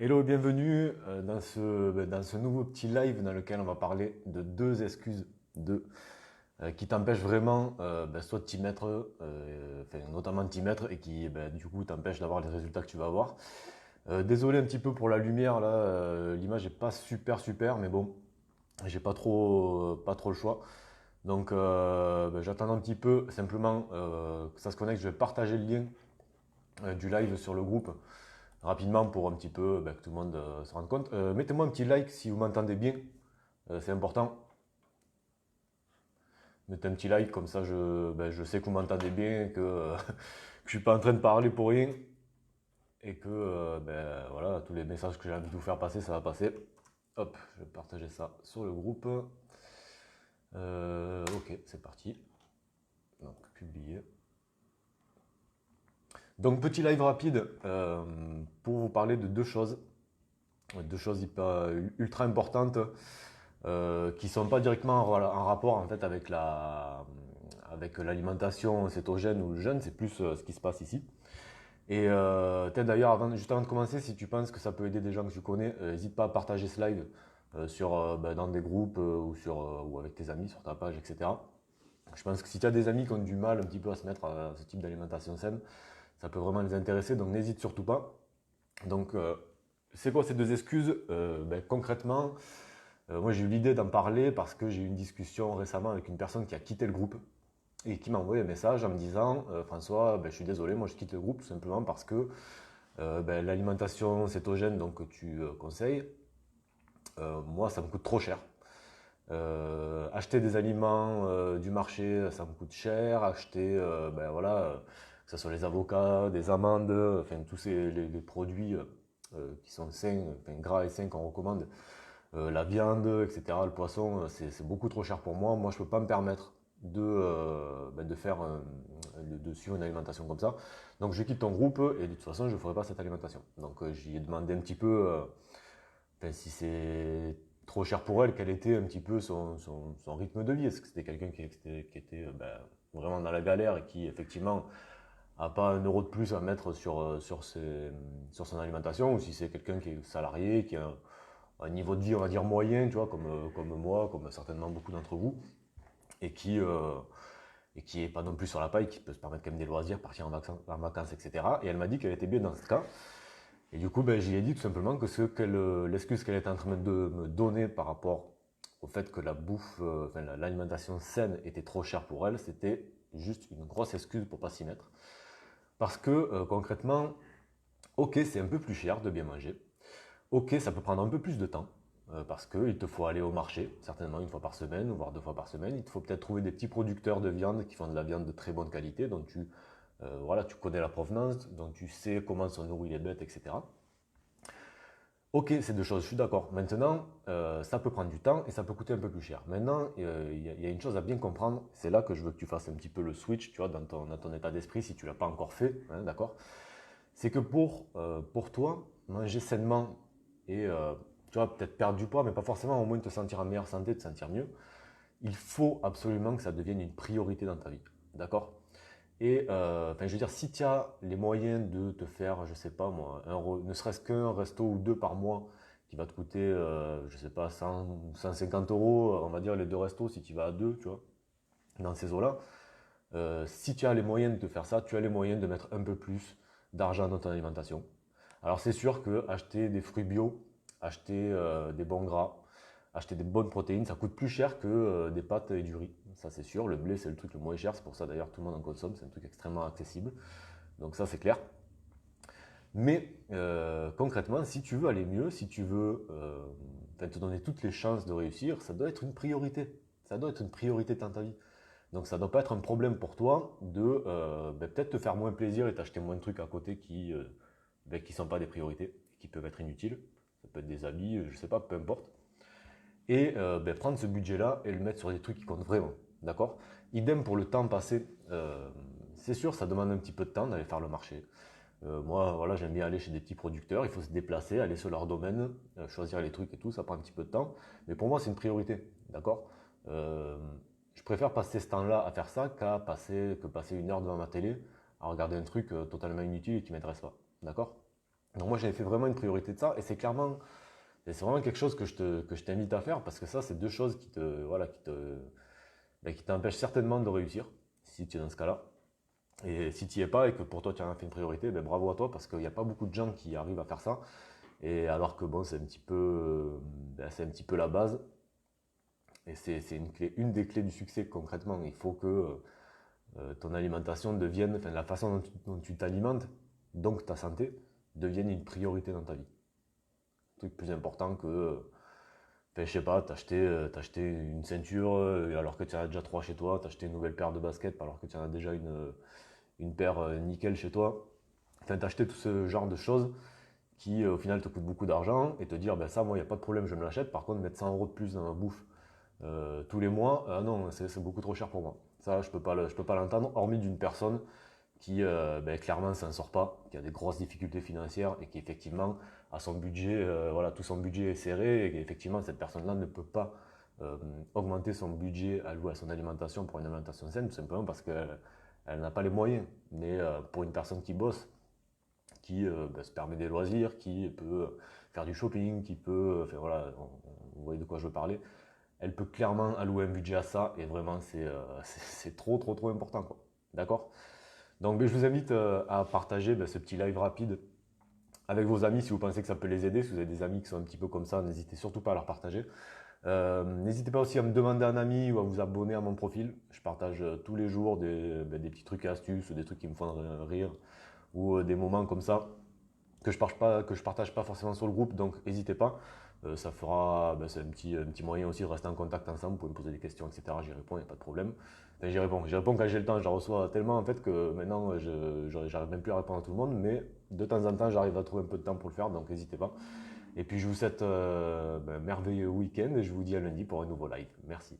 Hello, bienvenue dans ce nouveau petit live dans lequel on va parler de deux excuses qui t'empêchent vraiment soit de t'y mettre, notamment de t'y mettre et qui du coup t'empêchent d'avoir les résultats que tu vas avoir. Désolé un petit peu pour la lumière là, l'image est pas super mais bon, j'ai pas trop le choix. Donc j'attends un petit peu simplement que ça se connecte, je vais partager le lien du live sur le groupe rapidement pour un petit peu que tout le monde se rende compte. Mettez-moi un petit like si vous m'entendez bien, c'est important. Mettez un petit like, comme ça je sais que vous m'entendez bien, que je suis pas en train de parler pour rien et que voilà, tous les messages que j'ai envie de vous faire passer, ça va passer. Hop, je vais partager ça sur le groupe. Ok, c'est parti. Donc, publier. Donc, petit live rapide pour vous parler de deux choses ultra importantes qui ne sont pas directement en rapport en fait avec l'alimentation cétogène ou le jeûne, c'est plus ce qui se passe ici. Et peut-être d'ailleurs, juste avant de commencer, si tu penses que ça peut aider des gens que tu connais, n'hésite pas à partager ce live dans des groupes ou avec tes amis sur ta page, etc. Je pense que si tu as des amis qui ont du mal un petit peu à se mettre à ce type d'alimentation saine, ça peut vraiment les intéresser, donc n'hésite surtout pas. Donc, c'est quoi ces deux excuses? Concrètement, moi j'ai eu l'idée d'en parler parce que j'ai eu une discussion récemment avec une personne qui a quitté le groupe et qui m'a envoyé un message en me disant François, je suis désolé, moi je quitte le groupe tout simplement parce que l'alimentation cétogène donc, que tu conseilles, moi ça me coûte trop cher. Acheter des aliments du marché, ça me coûte cher. Acheter, que ce soit les avocats, des amandes, enfin tous les produits qui sont sains, enfin, gras et sains qu'on recommande, la viande, etc., le poisson, c'est beaucoup trop cher pour moi. Moi, je ne peux pas me permettre de faire de suivre une alimentation comme ça. Donc, je quitte ton groupe et de toute façon, je ne ferai pas cette alimentation. Donc, j'y ai demandé un petit peu si c'est trop cher pour elle, quel était un petit peu son rythme de vie. Est-ce que c'était quelqu'un qui était vraiment dans la galère et qui, effectivement, n'a pas un euro de plus à mettre sur son alimentation, ou si c'est quelqu'un qui est salarié, qui a un niveau de vie, on va dire, moyen, tu vois, comme moi, comme certainement beaucoup d'entre vous, et qui est pas non plus sur la paille, qui peut se permettre quand même des loisirs, partir en vacances, etc. Et elle m'a dit qu'elle était bien dans ce cas. Et du coup, j'y ai dit tout simplement que l'excuse qu'elle était en train de me donner par rapport au fait que la bouffe, l'alimentation saine était trop chère pour elle, c'était juste une grosse excuse pour pas s'y mettre. Parce que concrètement, ok, c'est un peu plus cher de bien manger. Ok, ça peut prendre un peu plus de temps, parce qu'il te faut aller au marché, certainement une fois par semaine, voire deux fois par semaine. Il te faut peut-être trouver des petits producteurs de viande qui font de la viande de très bonne qualité, dont tu connais la provenance, dont tu sais comment sont nourries les bêtes, etc. Ok, c'est deux choses, je suis d'accord. Maintenant, ça peut prendre du temps et ça peut coûter un peu plus cher. Maintenant, il y a une chose à bien comprendre, c'est là que je veux que tu fasses un petit peu le switch, tu vois, dans ton état d'esprit, si tu ne l'as pas encore fait, hein, d'accord? C'est que pour toi, manger sainement et tu vois, peut-être perdre du poids, mais pas forcément, au moins te sentir en meilleure santé, te sentir mieux, il faut absolument que ça devienne une priorité dans ta vie. D'accord? Et je veux dire, si tu as les moyens de te faire, je sais pas moi, ne serait-ce qu'un resto ou deux par mois qui va te coûter, je sais pas, 100, 150 euros, on va dire les deux restos si tu vas à deux, tu vois, dans ces eaux-là, si tu as les moyens de te faire ça, tu as les moyens de mettre un peu plus d'argent dans ton alimentation. Alors c'est sûr que acheter des fruits bio, acheter des bons gras, acheter des bonnes protéines, ça coûte plus cher que des pâtes et du riz. Ça c'est sûr, le blé c'est le truc le moins cher, c'est pour ça d'ailleurs tout le monde en consomme, c'est un truc extrêmement accessible. Donc ça c'est clair. Mais concrètement, si tu veux aller mieux, si tu veux te donner toutes les chances de réussir, ça doit être une priorité. Ça doit être une priorité dans ta vie. Donc ça ne doit pas être un problème pour toi de peut-être te faire moins plaisir et t'acheter moins de trucs à côté qui sont pas des priorités, qui peuvent être inutiles. Ça peut être des habits, je sais pas, peu importe. Et prendre ce budget-là et le mettre sur des trucs qui comptent vraiment. D'accord? Idem pour le temps passé. C'est sûr, ça demande un petit peu de temps d'aller faire le marché. Moi, voilà, j'aime bien aller chez des petits producteurs. Il faut se déplacer, aller sur leur domaine, choisir les trucs et tout. Ça prend un petit peu de temps. Mais pour moi, c'est une priorité. D'accord? Euh, je préfère passer ce temps-là à faire ça que passer une heure devant ma télé à regarder un truc totalement inutile et qui ne m'intéresse pas. D'accord? Donc moi, j'avais fait vraiment une priorité de ça, et c'est vraiment quelque chose que je t'invite à faire, parce que ça, c'est deux choses qui te, voilà, ben, qui t'empêchent certainement de réussir, si tu es dans ce cas-là. Et si tu n'y es pas et que pour toi tu en as fait une priorité, ben bravo à toi, parce qu'il n'y a pas beaucoup de gens qui arrivent à faire ça. Et alors que bon, c'est un petit peu, ben, c'est un petit peu la base. Et c'est une des clés du succès concrètement. Il faut que ton alimentation devienne, enfin la façon dont tu t'alimentes, donc ta santé, devienne une priorité dans ta vie. Un truc plus important que, enfin, je sais pas, t'as acheté une ceinture alors que tu en as déjà trois chez toi, t'as acheté une nouvelle paire de baskets alors que tu en as déjà une paire nickel chez toi. Enfin, t'as acheté tout ce genre de choses qui au final te coûtent beaucoup d'argent et te dire, ben ça, moi, il n'y a pas de problème, je me l'achète. Par contre, mettre 100 euros de plus dans ma bouffe tous les mois, non, c'est beaucoup trop cher pour moi. Ça, je peux pas l'entendre, hormis d'une personne qui ben, clairement s'en sort pas, qui a des grosses difficultés financières et qui effectivement a son budget, voilà, tout son budget est serré et qu'effectivement cette personne-là ne peut pas euh, augmenter son budget alloué à son alimentation pour une alimentation saine, tout simplement parce qu'elle elle n'a pas les moyens. Mais pour une personne qui bosse, qui ben, se permet des loisirs, qui peut faire du shopping, qui peut, enfin voilà, vous voyez de quoi je veux parler, elle peut clairement allouer un budget à ça et vraiment c'est trop important quoi. D'accord? Donc ben, je vous invite à partager ben, ce petit live rapide avec vos amis si vous pensez que ça peut les aider. Si vous avez des amis qui sont un petit peu comme ça, n'hésitez surtout pas à leur partager. N'hésitez pas aussi à me demander un ami ou à vous abonner à mon profil. Je partage tous les jours ben, des petits trucs et astuces, des trucs qui me font rire ou des moments comme ça que je partage pas forcément sur le groupe, donc n'hésitez pas. Ça fera, ben, c'est un petit moyen aussi de rester en contact ensemble. Vous pouvez me poser des questions, etc. J'y réponds, il n'y a pas de problème. Enfin, j'y réponds. J'y réponds quand j'ai le temps. Je la reçois tellement en fait que maintenant, j'arrive même plus à répondre à tout le monde, mais de temps en temps, j'arrive à trouver un peu de temps pour le faire, donc n'hésitez pas. Et puis, je vous souhaite un merveilleux week-end et je vous dis à lundi pour un nouveau live. Merci.